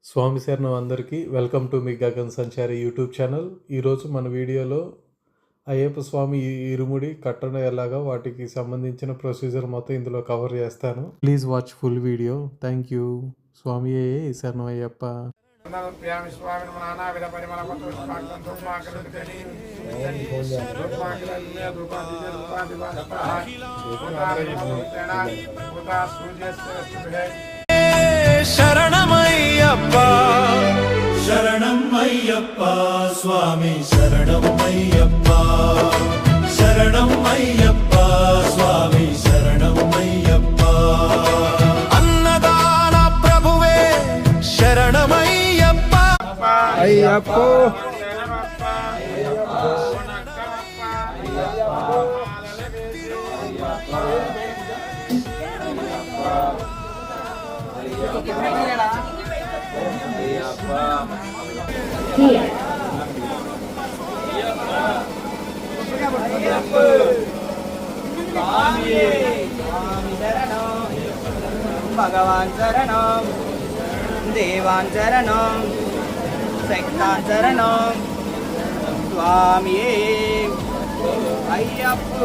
స్వామి శరణం అందరికీ welcome to me Gagan Sanchari YouTube channel. ఈరోజు మన వీడియోలో అయ్యప్ప స్వామి ఇరుముడి కట్టడం ఎలాగా వాటికి సంబంధించిన ప్రొసీజర్ మొత్తం ఇందులో కవర్ చేస్తాను. Please watch full video. Thank you. స్వామి శరణం అయ్యప్ప. శరణమయ్యప్ప శరణమయ్యప్ప స్వామి శరణమయ్యప్ప శరణమయ్యప్ప స్వామి శరణమయ్యప్ప అన్నదాన ప్రభువే శరణమయ్యప్ప అయ్యప్పో భగవాన్ శరణం దేవాన్ శరణం శక్తాన్ శరణం స్వామి అయ్యప్ప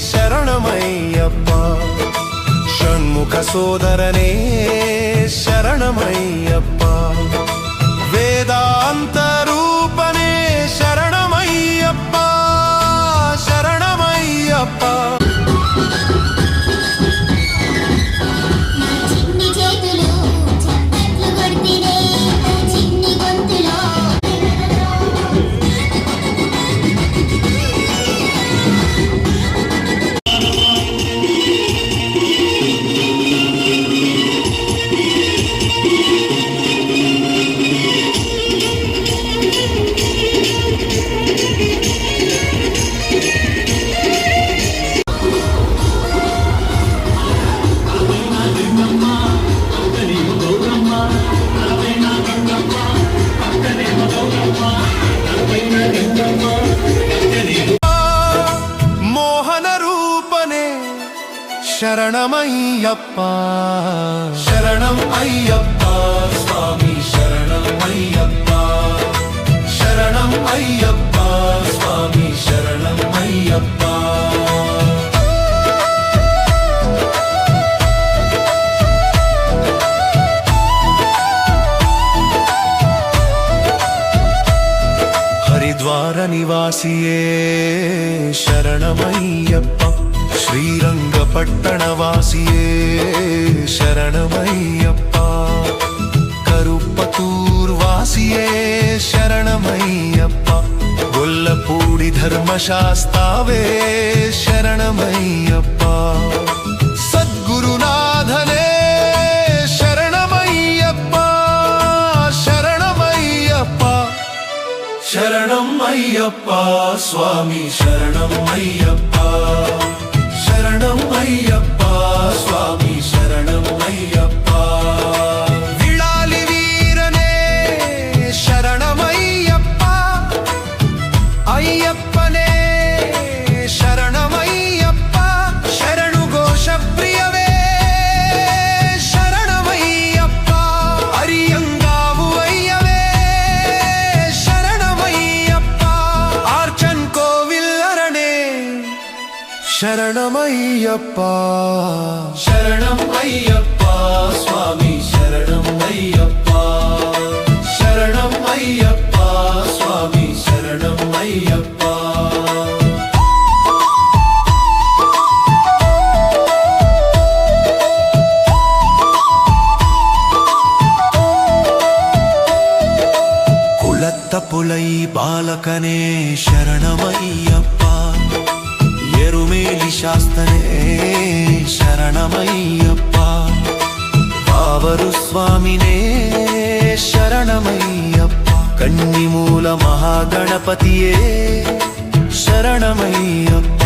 శరణమయ్యప్ప షణ్ముఖ సోదరనే శరణమయ్యప్ప వేదాంత రూపనే శరణమయ్యప్ప శరణమయ్యప్ప మోహన రూపనే శరణమయ్యప్ప శరణం అయ్యప్ప స్వామి శరణం అయ్యప్ప శరణం అయ్యప్ప స్వామి శరణం అయ్యప్ప హరిద్వార నివాసియే శరణమయ్యప్ప శ్రీరంగపట్టణవాసియే శరణమయ్యప్ప కరుప్పతూర్వాసియే శరణమయ్యప్ప గొల్లపూడి ధర్మశాస్త్రావే శరణమయ్యప్ప సద్గురునాథనే శరణమయ్యప్ప శరణమయ్యప్ప శరణం అయ్యప్ప స్వామి శరణం అయ్యప్ప శరణం అయ్యప్ప స్వామి శరణం అయ్యప్ప విళాలి వీరనే శరణమయ్యప్ప అయ్యప్పనే శరణమయ్యప్ప శరణు ఘోష ప్రియవే శరణమయ్యప్ప అరియంగావు అయ్యవే శరణమయ్యప్ప ఆర్చన్ కోవిల్ అరణే శరణమయ్యప్ప శరణం అయ్యప్ప స్వామి శరణం అయ్యప్ప శరణం అయ్యప్ప స్వామి శరణం అయ్యప్ప కులత్తపులై బాలకనే శరణమయ్యప్ప ఎరుమేలి శాస్తనే శరణమయ్యప్ప పావరు స్వామినే శరణమయ్యప్ప కన్నిమూల మహాగణపతియే శరణమయ్యప్ప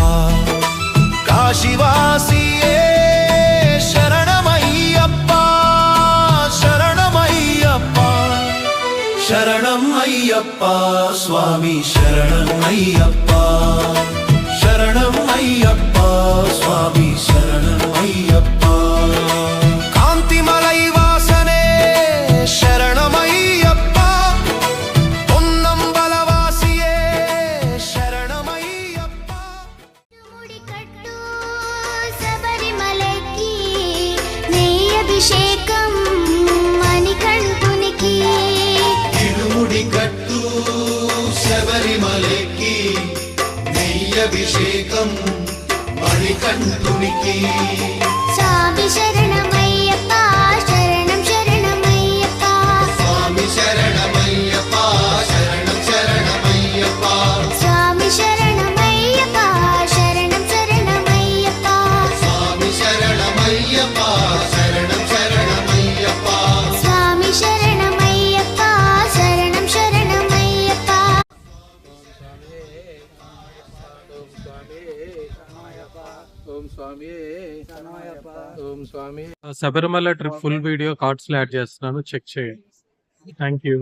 కాశీవాసియే స్వామి శరణం అయ్యప్ప శరణం అయ్యప్ప స్వామి శరణం అయ్యప్ప కాంతిమలై వాసనే శరణమయ్యప్ప పొన్నంబలవాసియే శరణమయ్యప్ప ముడికట్టు శబరిమలకి నెయ్యభిషేకం మణికంఠునికి ఇరుముడి కట్టు శబరిమలకి నెయ్యభిషేకం మణికంఠునికి స్వామి శరణమయ్యప్ప శరణం శరణమయ్యప్ప స్వామి శరణమయ్యప్ప శరణం శరణమయ్యప్ప స్వామి శరణమయ్యప్ప శరణం శరణమయ్యప్ప స్వామి శరణమయ్యప్ప శరణం శరణమయ్యప్ప స్వామి శరణమయ్యప్ప శరణం శరణమయ్యప్ప Sabarimala trip full video cards లో యాడ్ చేస్తున్నాను, చెక్ చేయండి. Thank you.